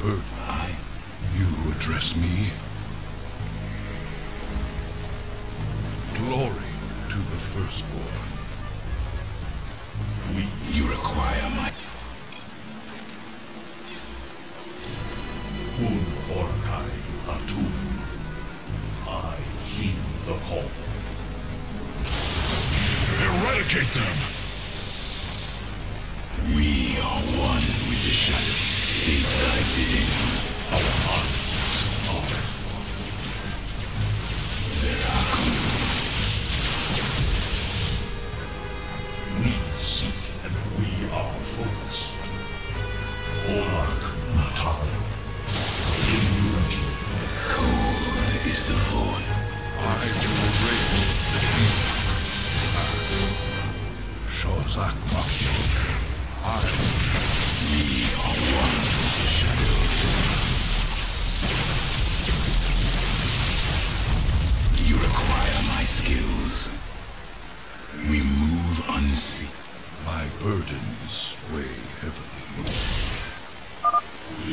bird. You address me? Glory to the firstborn. You require my... Un Orakai Atum. I heed the call. Eradicate them! We are one with the shadow. State thy bidding. Our hearts are one. We seek and we are focused. Orak Natal. Immunity. Cold is the void. I will raise the demon. Shozak Maki. We are one with the shadow. You require my skills. We move unseen. My burdens weigh heavily.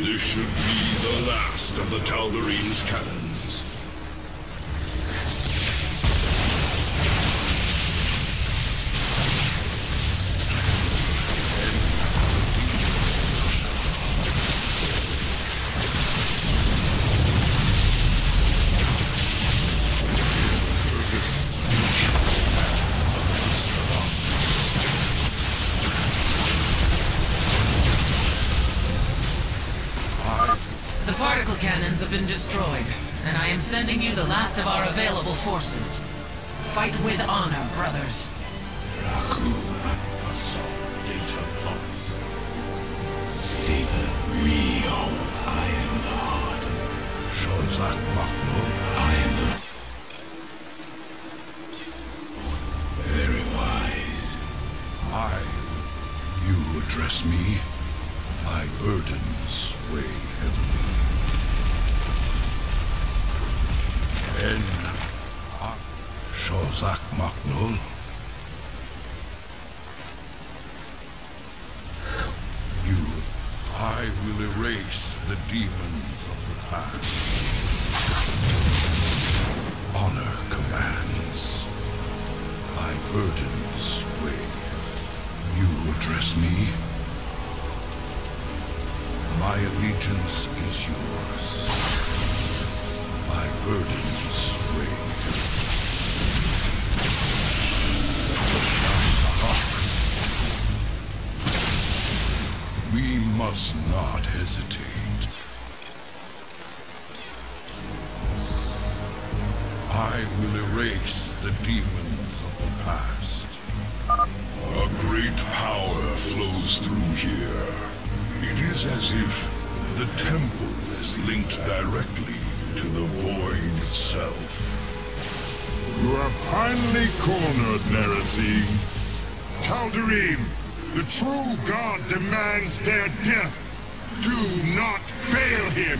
This should be the last of the Tal'Darine's cannons. The particle cannons have been destroyed, and I am sending you the last of our available forces. Fight with honor, brothers. Raku. Data plot. Stable. Rio. I am the heart. Shozak Makno. I am the... Very wise. You address me? My burdens weigh heavily. And Shozak Maknul. I will erase the demons of the past. Honor commands. My burdens weigh. You address me? My allegiance is yours. My burdens weigh. We must not hesitate. I will erase the demons of the past. A great power flows through here. It is as if the temple is linked directly to the void itself. You are finally cornered, Nerazine. Tal'Darine, the true god demands their death. Do not fail him!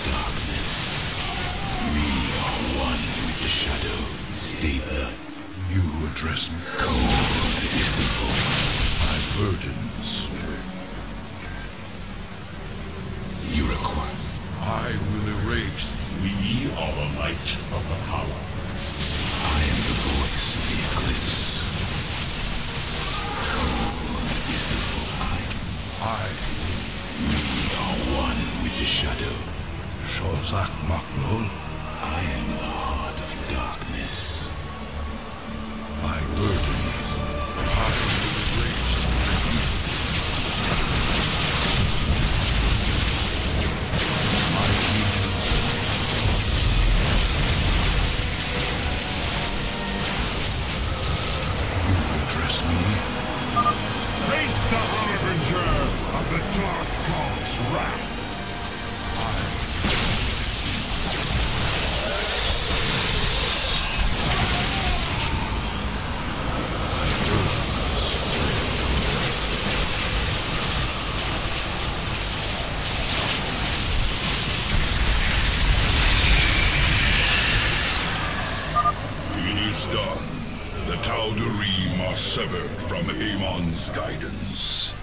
Darkness. We are one with the shadow. Stable. You address me. Cold is the void. My burdens weigh. You require. I will erase. We are the light of the power. I am the voice of the eclipse. Cold is the void. We are one with the shadow. Shozak Maknul. I am the heart of darkness. My burdens. I will erase the evil. My allegiance. You address me? Face the harbinger of the Dark God's wrath! It is done. The Tal'Darim are severed from Amon's guidance.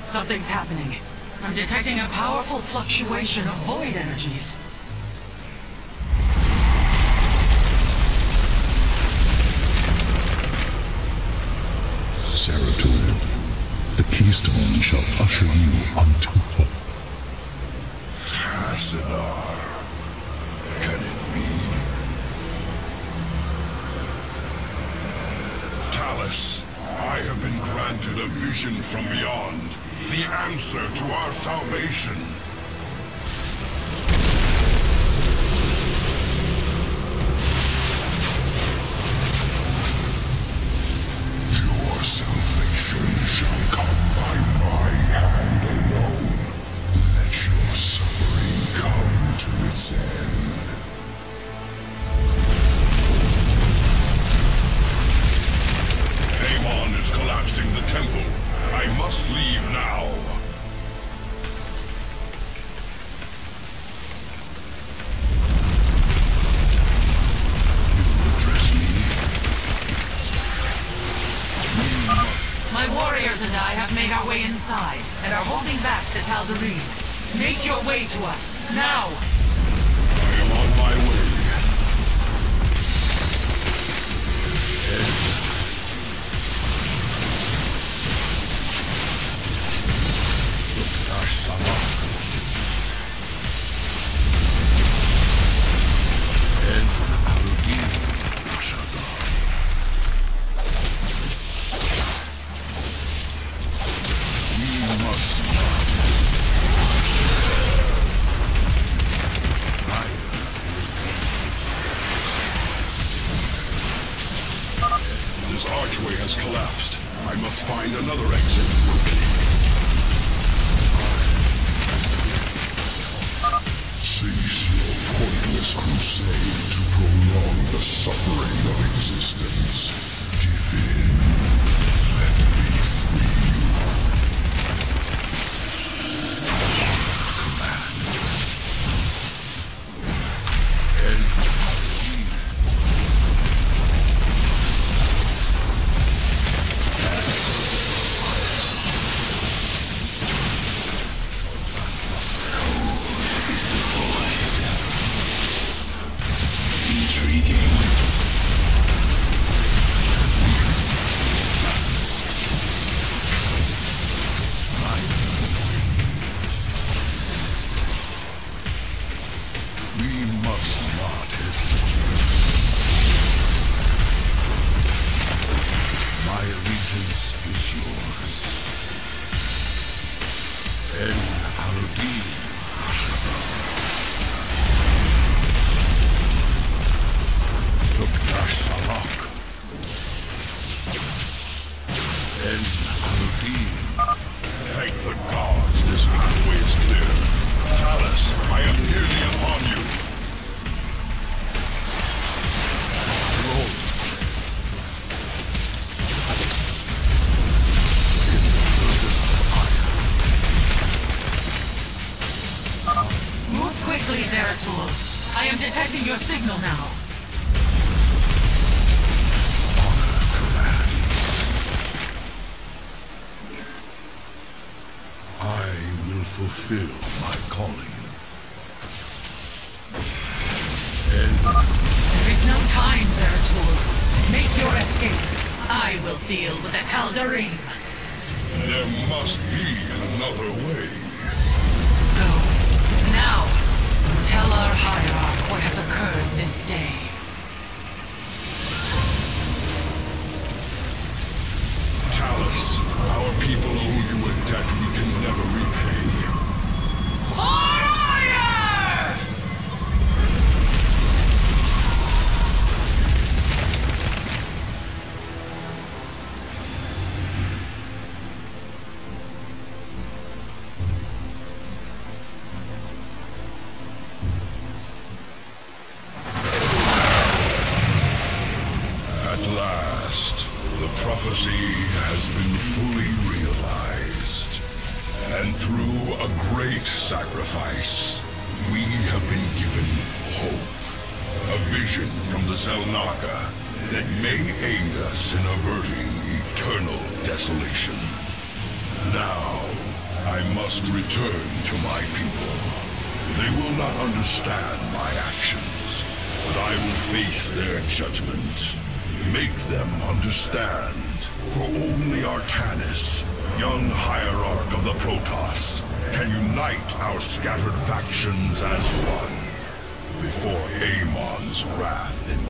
Something's happening. I'm detecting a powerful fluctuation of void energies. Zeratul, the keystone shall usher you unto hope. Tassadar, can it be? Talus, I have been granted a vision from beyond, the answer to our salvation. Your salvation shall come by my hand alone. Let your suffering come to its end. Amon is collapsing the temple. I must leave now. You address me? My warriors and I have made our way inside, and are holding back the Tal'Darim. Make your way to us, now! I am on my way. This archway has collapsed. I must find another exit quickly. Cease your pointless crusade to prolong the suffering of existence. Give in. Let me free you. Command. End. Thank the gods, this pathway is clear. Talus, I am nearly upon you. Roll. In service of Aya. Move quickly, Zeratul. I am detecting your signal now. Fulfill my calling. There is no time, Zeratul. Make your escape. I will deal with the Tal'Darim. There must be another way. Go. Now. Tell our hierarch what has occurred this day. Talus, our people owe you a debt we can never repay. Fire! At last, the prophecy has been fully realized. And through a great sacrifice, we have been given hope. A vision from the Zelnaga that may aid us in averting eternal desolation. Now, must return to my people. They will not understand my actions, but I will face their judgment. Make them understand. For only Artanis, young hierarch of the Protoss, can unite our scattered factions as one before Amon's wrath